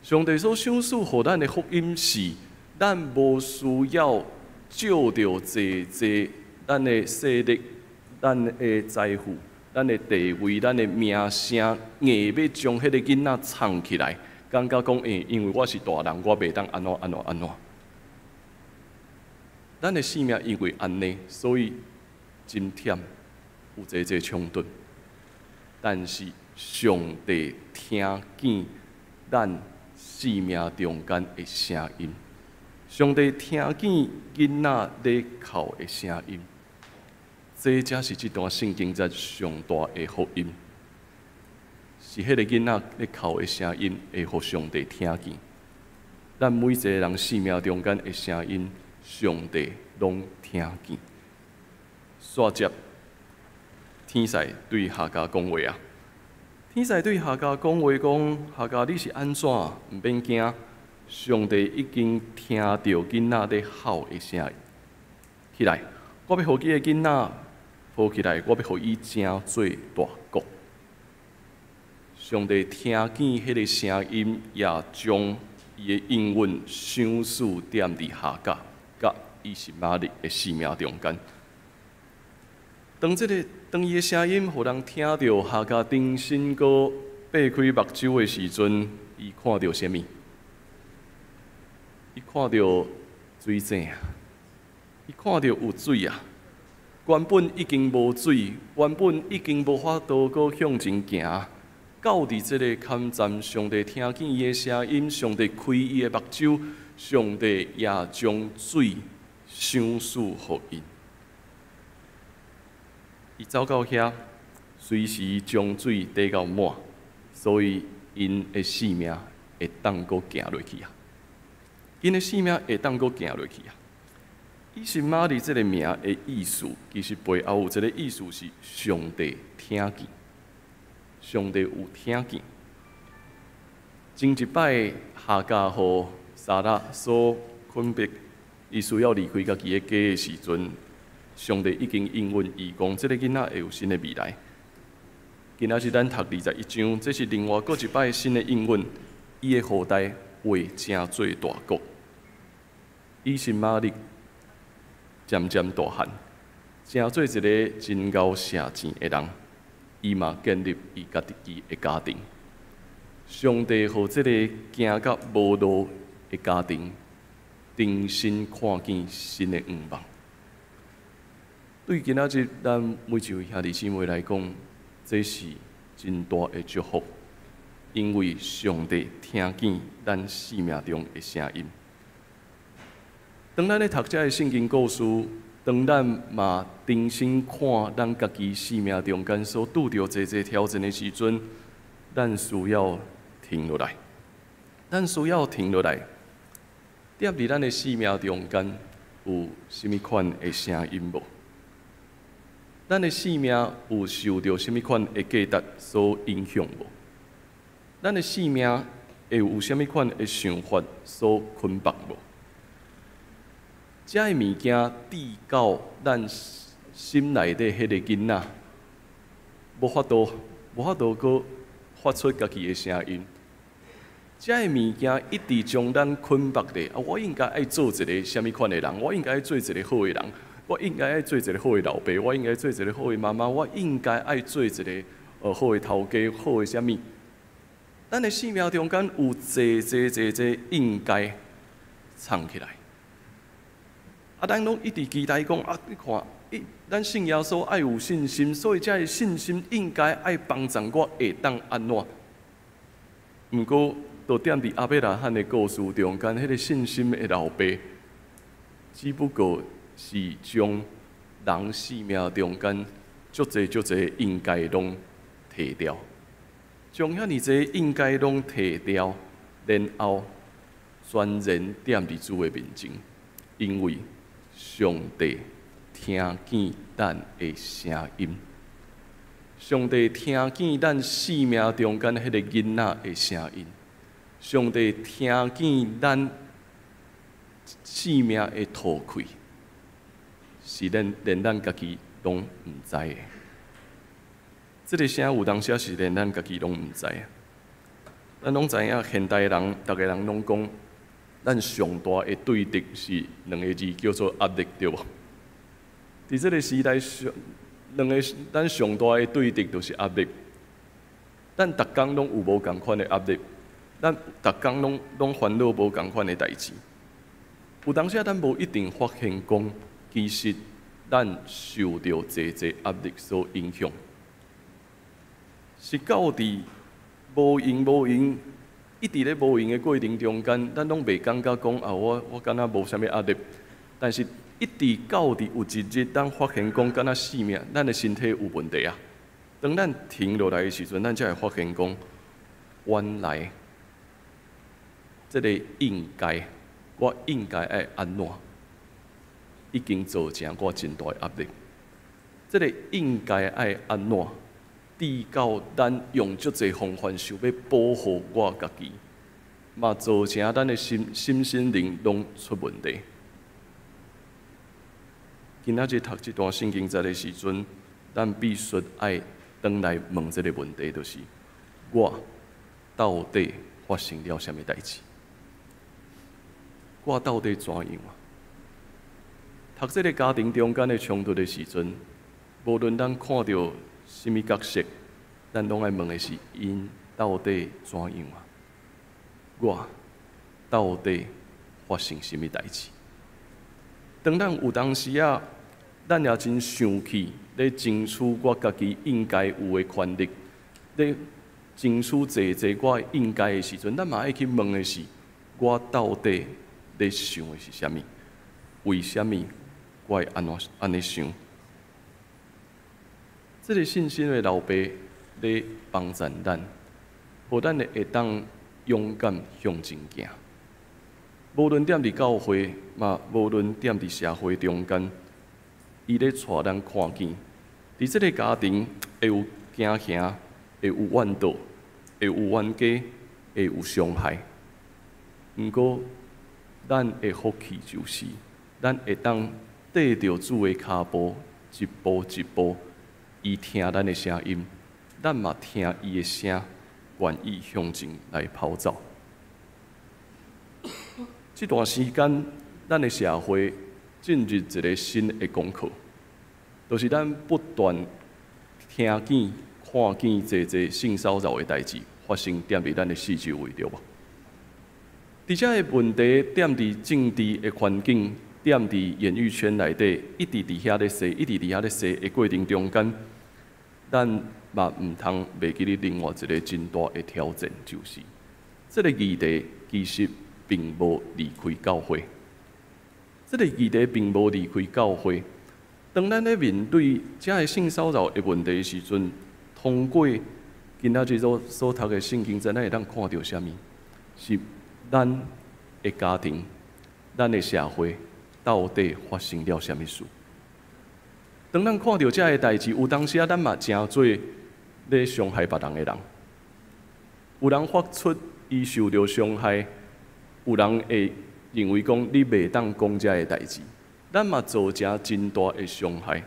上帝所赏赐予咱的福音是，咱无需要借着济咱的势力、咱的财富。咱的地位、咱的名声，硬要将迄个囡仔藏起来，感觉讲因为我是大人，我袂当安怎。咱的生命因为安尼，所以真忝，有济冲突。但是上帝听见咱生命中间的声音，上帝听见囡仔咧哭的声音。这才是这段圣经在上大的福音，是迄个囡仔咧哭的声音，会互上帝听见。咱每一个人生命中间的声音，上帝拢听见。煞接天使对夏甲讲话啊！天使对夏甲讲话讲：夏甲你是安怎？毋免惊，上帝已经听到囡仔咧哭的声音。起来，我要互这个囡仔。抱起来，我要互伊成做大国。上帝听见迄个声音，也将伊的应允赏赐踮伫夏甲甲伊是玛丽的生命中间。当伊的声音互人听到，夏甲重新个擘开目睭的时阵，伊看到啥物？伊看到水井啊！伊看到有水啊！原本已经无水，原本已经无法度搁向前行。到伫这个坎站，上帝听见伊的声音，上帝开伊的目睭，上帝也将水赏赐予因。伊走到遐，随时将水滴到满，所以因的生命会当搁行落去啊！因的生命会当搁行落去啊！伊是玛丽这个名的意思，其实背后有一个意思是上帝听见，上帝有听见。前一摆夏甲和撒拉所分别，伊需要离开家己的家的时阵，上帝已经应允伊讲，这个囡仔会有新的未来。今仔日咱读21章，这是另外搁一摆新的应允，伊的后代会成做大国。伊是玛丽。渐渐大汉，成做一个真够社钱的人，伊嘛建立伊家己的家庭。上帝互这个行到无路的家庭，重新看见新的愿望。对今仔日咱每一位兄弟姊妹来讲，这是真大的祝福，因为上帝听见咱生命中的声音。当咱咧读这个圣经故事，当咱嘛重新看咱家己生命中间所拄着这挑战的时阵，咱需要停落来。咱需要停落来，踮伫咱的生命中间有甚物款的声音无？咱的生命有受到甚物款的价值所影响无？咱的生命会有甚物款的想法所捆绑无？这个物件递到咱心内底迄个囡仔，无法度搁发出家己的声音。这个物件一直将咱捆绑咧。我应该爱做一个什么款的人？我应该做一个好的人。我应该爱做一个好的老爸。我应该做一个好的妈妈。我应该爱做一个好的头家，好的什么？咱的生命中间有这应该藏起来。咱拢一直期待讲你看，咱信耶稣爱有信心，所以这个信心应该爱帮助我会当安怎？毋过，就踮伫阿伯拉罕的故事中间，迄个信心的老爸，只不过是将人生命中间足侪应该拢摕掉，将遐尼侪应该拢摕掉，然后全然踮伫主的面前，因为上帝听见咱的声音，上帝听见咱生命中间迄个囡仔的声音，上帝听见咱生命的吐气，是连咱家己拢毋知的。这个声有当时是连咱家己拢毋知啊。咱拢知影，现代人，逐个人拢讲。咱上大的对敌是两个字，叫做压力，对无？伫这个时代，咱上大的对敌就是压力。咱逐工拢有无共款的压力，咱逐工拢烦恼无共款的代志。有当时咱无一定发现讲，其实咱受到这压力所影响，是到伫无用。一直咧无用的过程中间，咱拢袂感觉讲我敢若无啥物压力，但是一直到伫有一日，咱发现讲敢若生命，咱的身体有问题啊。当咱停落来的时阵，咱才会发现讲，原来这个我应该爱安怎，已经造成我真大的压力。这个应该爱安怎？直到咱用足侪方法想要保护我家己，嘛造成咱的心灵拢出问题。今仔日读这段圣经节的时阵，咱必须爱转来问这个问题，就是我到底发生了什么代志？我到底怎样啊？读这个家庭中间的冲突的时阵，无论咱看到什么角色，咱拢爱问的是：因到底怎样啊？我到底发生什么代志？当咱有当时啊，咱也真生气，咧争取我家己应该有的权利，咧争取侪我应该的时阵，咱嘛爱去问的是：我到底咧想的是啥物？为什么我会安尼想？这个信心的老爸咧帮助咱，互咱会当勇敢向前行。无论踮伫教会，嘛无论踮伫社会中间，伊咧带咱看见，伫这个家庭会有惊吓，会有怨妒，会有冤家，会有伤害。毋过，咱的福气就是，咱会当缀着主的脚步，一步一步。伊听咱的声音，咱嘛听伊的声，愿意向前来跑走。这段时间，咱的社会进入一个新的功课。就是咱不断听见、看见侪性骚扰的代志发生踮伫咱的四周围，对无？而且个问题踮伫政治的环境，踮伫演艺圈内底，一直伫遐咧说，一直伫遐咧说的过程中间，咱嘛毋通袂记咧另外一个真大的挑战，就是这个议题其实并无离开教会。这个议题并无离开教会。当咱咧面对这个性骚扰的问题的时阵，通过今仔日所读的圣经，咱会当看到啥物？是咱的家庭、咱的社会到底发生了啥物事？当咱看到这个代志，有当时咱嘛真做咧伤害别人的人。有人发出伊受到伤害，有人会认为讲你袂当讲这个代志，咱嘛造成真大的伤害。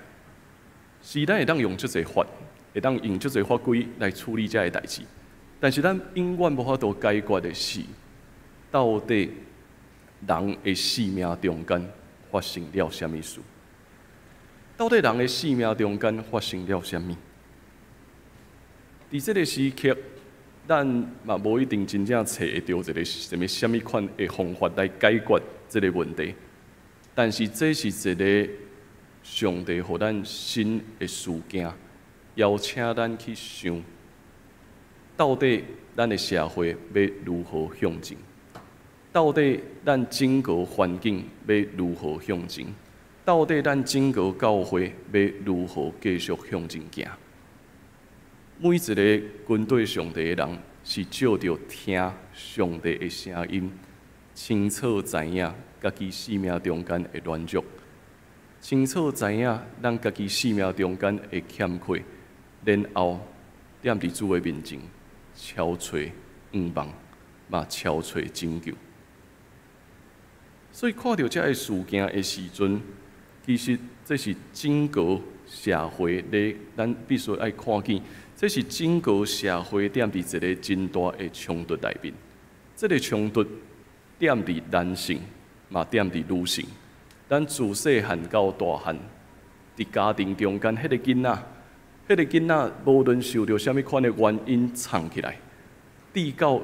是咱会当用足侪法，会当用足侪法规来处理这个代志，但是咱永远无法度解决的是，到底人的生命中间发生了啥物事？到底人的生命中间发生了啥物？伫这个时刻，咱嘛无一定真正找会到一个什么款的方法来解决这个问题，但是这是一个上帝互咱新的事件，邀请咱去想，到底咱的社会要如何向前？到底咱整个环境要如何向前？到底咱整个教会要如何继续向前行？每一个跟对上帝的人，是照着听上帝的声音，清楚知影家己生命中间的软弱，清楚知影咱家己生命中间的欠缺，然后踮伫主的面前，超找愿望，嘛超找拯救。所以看到这个事件的时阵，其实这是整个社会咧，咱必须爱看见，这是整个社会踮伫一个真大的冲突内面。这个冲突踮伫男性，嘛踮伫女性。咱自细汉到大汉，伫家庭中间，迄个囡仔，无论受到什么款的原因藏起来，直到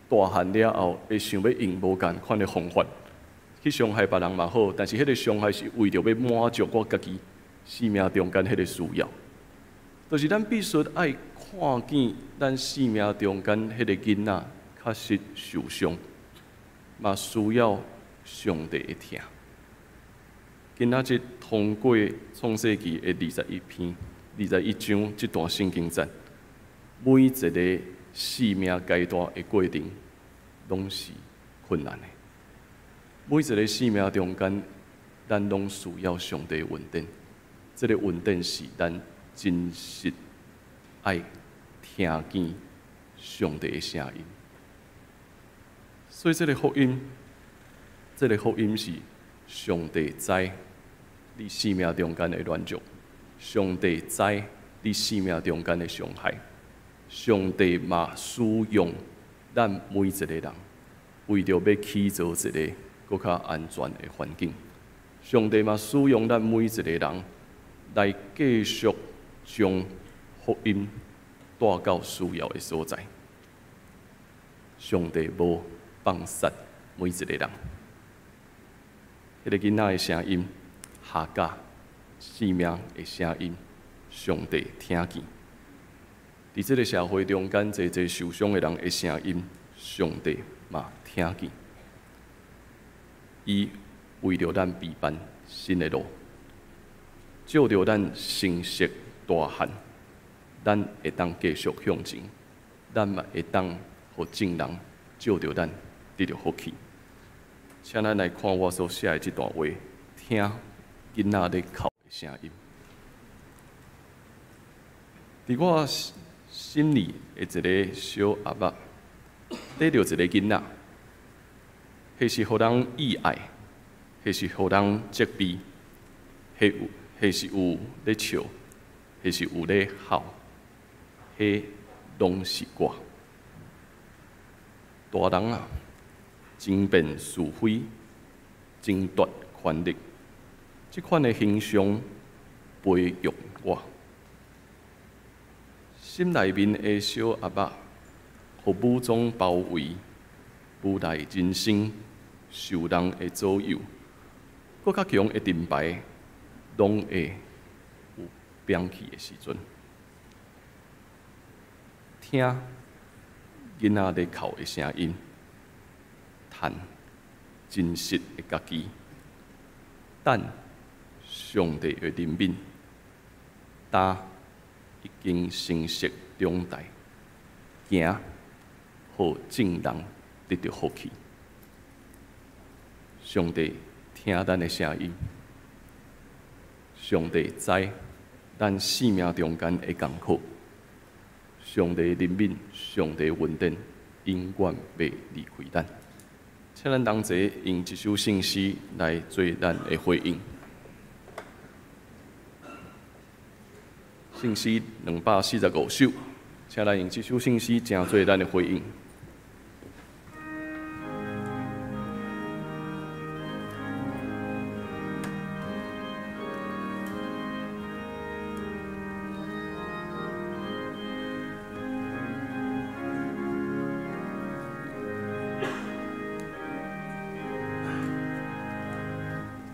大汉了后，会想要用无共款的方法。去伤害别人嘛好，但是迄个伤害是为着要满足我家己生命中间迄个需要，就是咱必须爱看见咱生命中间迄个囡仔确实受伤，嘛需要上帝的听。今仔日通过创世纪的21章这段圣经节，每一个生命阶段的过程，拢是困难的。每一个生命中间，咱拢需要上帝稳定。这个稳定是咱真实爱听见上帝的声音。所以这个福音是上帝知你生命中间的软弱，上帝知你生命中间的伤害，上帝嘛使用咱每一个人，为着要起造一个更较安全的环境。上帝嘛使用咱每一个人来继续将福音带到需要的所在。上帝无放杀每一个人。迄个囡仔的声音，下甲生命的声音，上帝听见。伫这个社会中间，侪受伤的人的声音，上帝嘛听见。伊为着咱备办新的路，照着咱成熟大汉，咱会当继续向前，咱嘛会当互众人照着咱得到福气。请咱来看我所写的这段话，听囡仔咧哭的声音。伫我心里的一个小阿伯，得到一个囡仔。迄是互人意爱，迄是互人责备，迄是有咧笑，迄是有咧哭，迄拢是我。大人啊，争辩是非，争夺权力，即款的形象，培育我。心内面的小鸭仔，互武装包围，武内人生受人的左右，搁较强的盾牌，拢会有摒弃的时阵。听囡仔咧哭的声音，叹真实的家己，等上帝的怜悯，担已经成熟长大，行，互正人得到福气。上帝听咱的声音，上帝知咱生命中间的艰苦。上帝怜悯，上帝恩典，永远袂离开咱。请咱同齐用一首圣诗来做咱的回应。圣诗245首，请咱用这首圣诗正做咱的回应。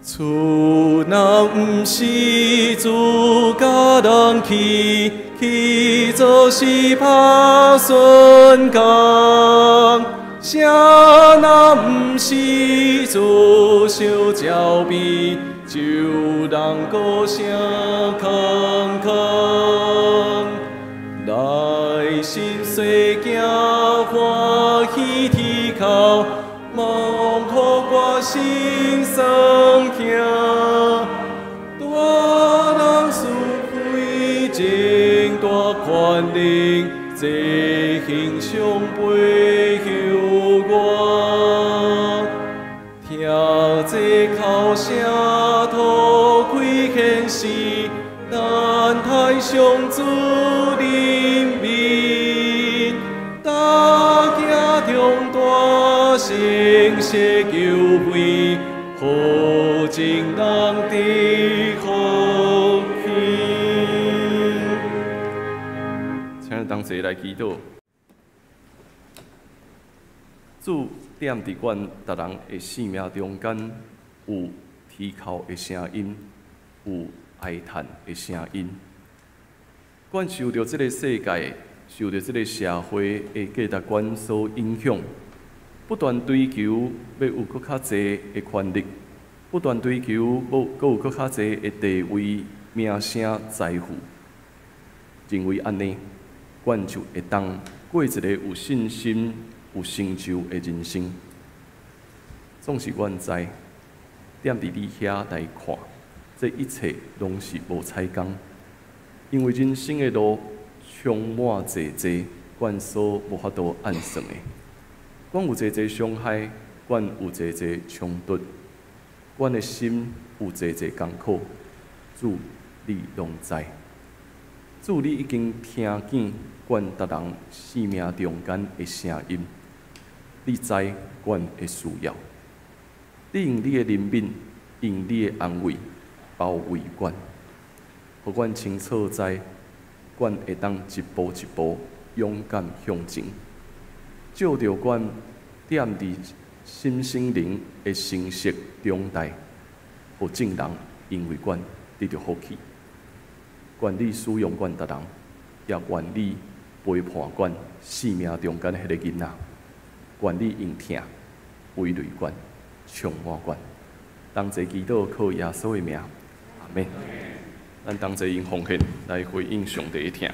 厝若毋是自家人去，去做是拍顺工；谁若毋是自小照庇，就人歌声空空。来心碎行，欢喜天靠，望乎我心生疼。大人赐贵情，大权力，这形象背后我。听这哭声，吐开现实，咱太上主怜悯，大家中大声谢救会，好正人的福气。请咱同齐来祈祷。主点伫阮逐人的生命中间，有啼哭的声音，有哀叹的声音。阮受到这个世界、受到这个社会的价值观所影响，不断追求要有搁较侪的权利，不断追求搁有搁较侪的地位、名声、财富。认为安尼，阮就会当过一个有信心、有成就的人生。总是阮知，踮伫你遐来看，这一切拢是无彩工，因为人生的路充满济济，阮所无法度按算的。阮有济济伤害，阮有济济冲突，阮的心有济济艰苦。主，你拢知。主，你已经听见阮逐人生命中间的声音，你知阮的需要。你用你的怜悯，用你的安慰包围阮，互阮清楚知，阮会当一步一步勇敢向前，照着阮踮伫心生灵的成熟长大，互正人因为阮得到福气。愿你使用阮逐人，也愿你陪伴阮生命中间的迄个囡仔，愿你用疼慰累阮，充满阮。同齐祈祷靠耶稣的名，阿门。咱同齐用奉献来回应上帝的疼。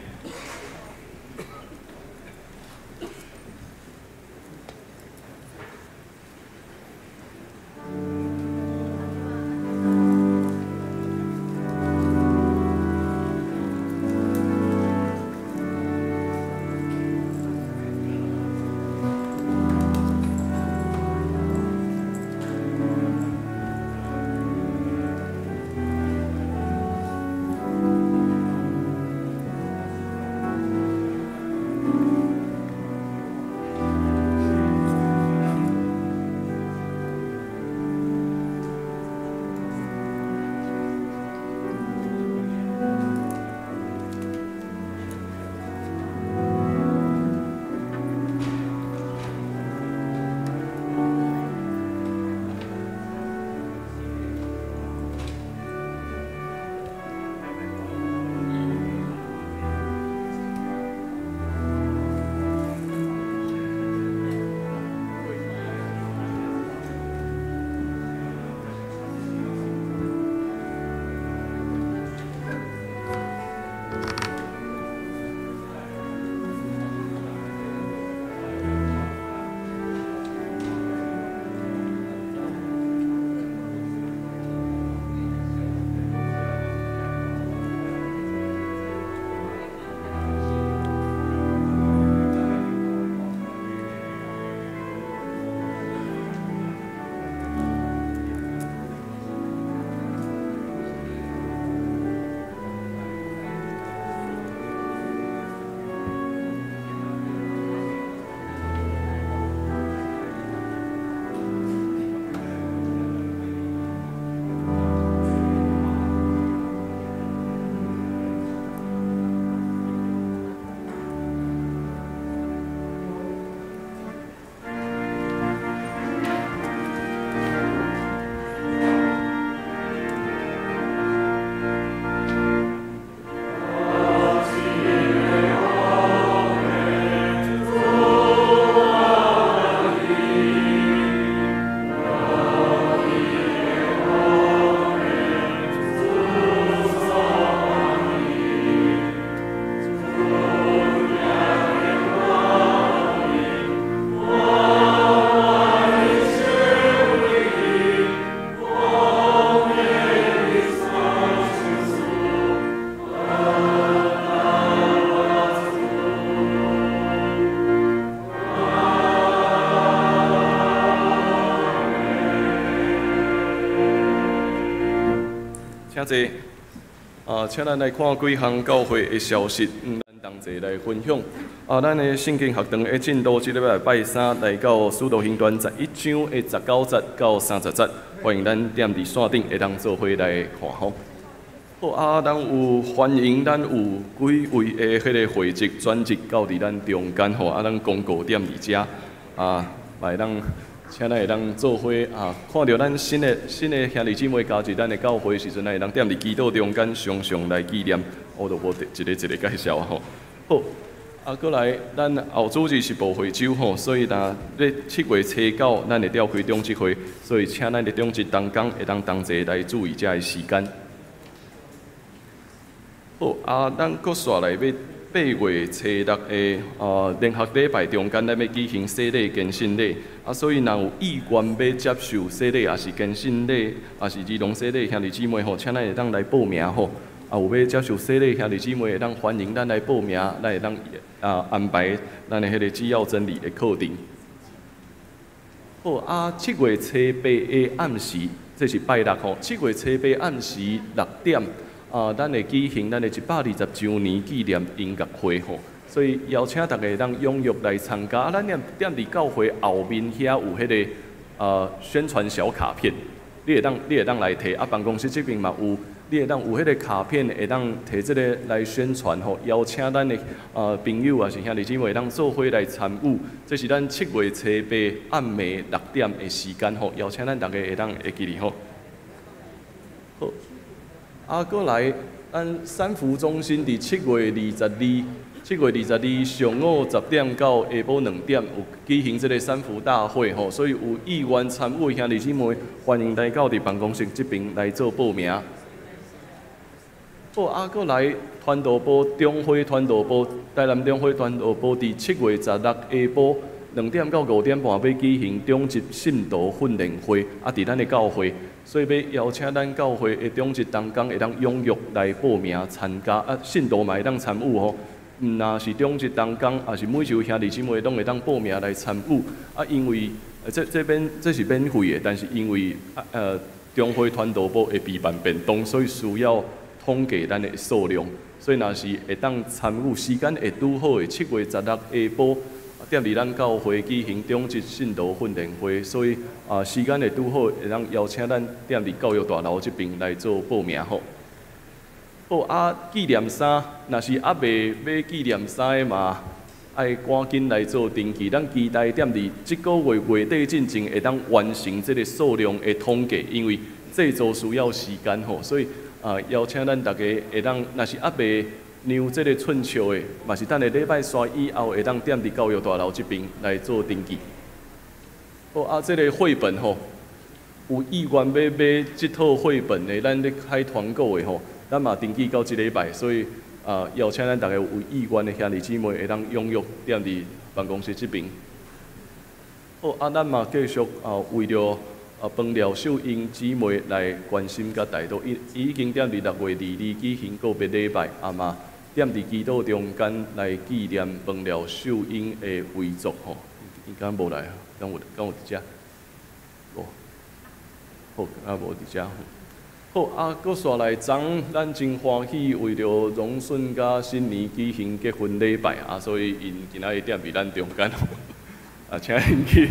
请坐。请咱来看几项教会的消息，咱同齐来分享。咱的圣经学堂的进度，即礼拜拜三来到使徒行传11章的19节到30节，欢迎咱点伫线顶会当做伙来看吼。好咱有欢迎咱有几位的迄个会籍转职到伫咱中间吼，咱公告点伫遮来当。请咱会当做伙看到咱新的兄弟姊妹加入咱的教会时阵，咱会当踮伫祈祷中间常常来纪念，我就无一个介绍吼。好，过来，咱后主日是无会周吼，所以咧7月初9，咱会召开中职会，所以请咱的中职同工会当同齐来注意遮个时间。好咱搁续来要8月初6的联合礼拜中间，咱要举行洗礼更新礼，所以若有意愿要接受洗礼，也是更新礼，也是儿童洗礼，兄弟姊妹吼，请咱会当来报名吼。有要接受洗礼兄弟姊妹会当欢迎咱来报名，咱会当安排咱的迄个只要真理的课程。好7月初8的暗时，这是拜六吼。7月初8暗时6点。咱会举行咱的120周年纪念音乐会吼，所以邀请大家当踊跃来参加。咱踮伫教会后面遐有迄个宣传小卡片，你会当来摕。办公室这边嘛有，你会当有迄个卡片，会当摕这个来宣传吼，邀请咱的朋友也是兄弟姊妹当做伙来参与。这是咱7月初8暗暝6点的时间吼，邀请咱大家会记哩吼。好。过来，咱三福中心伫7月22上午10点到下晡2点有举行这个三福大会吼，所以有意愿参与兄弟姊妹，欢迎来到伫办公室这边来做报名。好过来传道部中会传道部台南中会传道部伫7月16下晡2点到5点半要举行中职信徒训练会，伫咱的教会。所以要邀请咱教会的中职同工会当踊跃来报名参加，信徒嘛会当参与吼。若是中职同工，也是每一位兄弟姊妹拢会当报名来参与。因为这是免费的，但是因为中会传道部会备办便当，所以需要统计咱的数量。所以若是会当参与时间会拄好的7月16下晡。踮伫咱教会举行中职信徒训练会，所以时间会拄好，会当邀请咱踮伫教育大楼这边来做报名吼。好纪念衫，若是未买纪念衫的嘛，爱赶紧来做登记。咱期待踮伫这个月底进前会当完成这个数量的统计，因为制作需要时间吼，所以邀请咱大家会当，若是未让这个寸笑的，嘛是等下礼拜三以后会当踮伫教育大楼这边来做登记。好这个绘本吼，有意愿要买这套绘本的，咱咧开团购的吼，咱嘛登记到这礼拜，所以邀请咱大家有意愿的兄弟姊妹会当踊跃踮伫办公室这边。好咱嘛继续为着饭寮秀英姊妹来关心甲带动，已经踮伫6月22举行个别礼拜，嘛。踮伫祈祷中间来纪念饭寮秀英的遗族吼，伊敢无来？敢有伫遮？无，好，无伫遮。好搁续来昨咱真欢喜，为着荣顺甲新年举行结婚礼拜所以因今仔日踮伫咱中间请因去。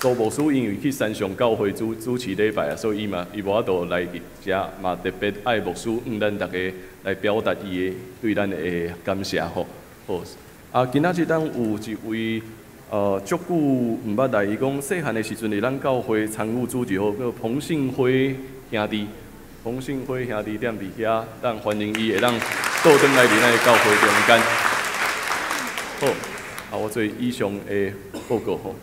苏牧师因为去山上教会主持礼拜所以伊无法度来遮，嘛特别爱牧师咱大家来表达伊的对咱的感谢吼。好，今仔日咱有一位足久毋捌来，伊讲细汉的时阵伫咱教会参与主持吼，叫彭信辉兄弟，踮伫遐，咱欢迎伊会当倒转来伫咱的教会中间。好，我做以上的报告吼。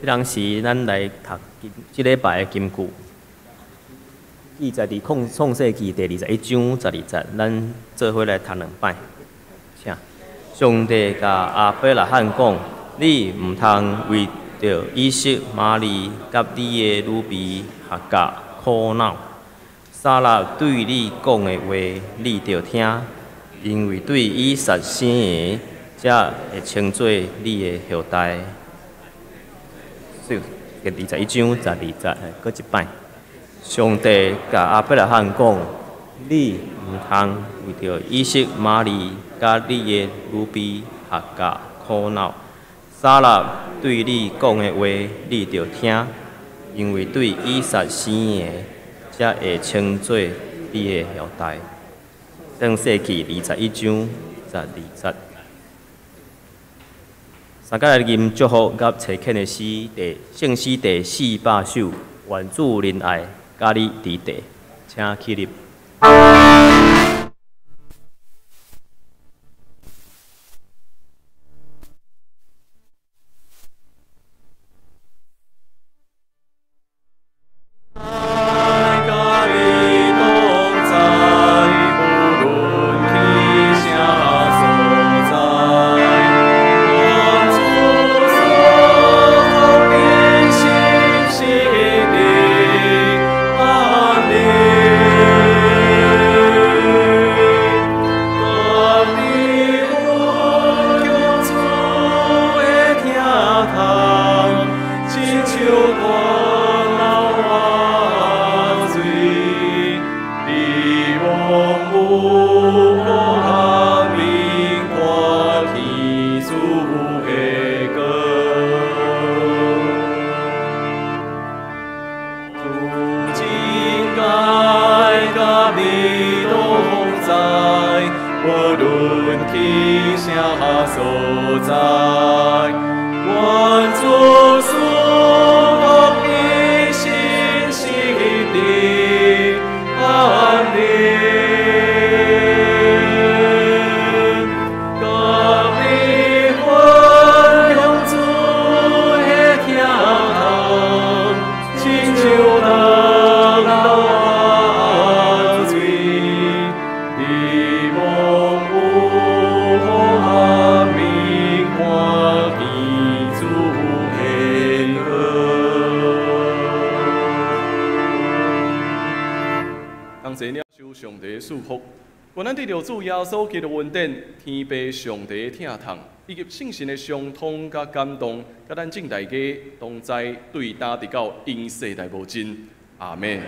当时咱来读即礼拜的金句，记载伫创世纪第21章12节，咱做伙来读2摆。上帝甲亚伯拉罕讲：你毋通为着以色玛利甲你的女婢夏甲苦恼。撒拉对你讲的话，你着听，因为对以撒生的才会称作你的后代。第21章12节，搁一摆。上帝甲亚伯拉罕讲：你毋通为着以色玛利甲你的女婢夏甲苦恼。撒拉对你讲的话，你着听，因为对以撒生的，才会称作你的后代。创世纪21章12节。三甲来吟祝福甲找肯的诗圣诗第400首，愿主仁爱，甲你伫地，请起立。主耶稣基督的恩典、天父上帝的疼痛，以及圣神的相通甲感动，甲咱正大家同在对打直到永世代无尽。阿门。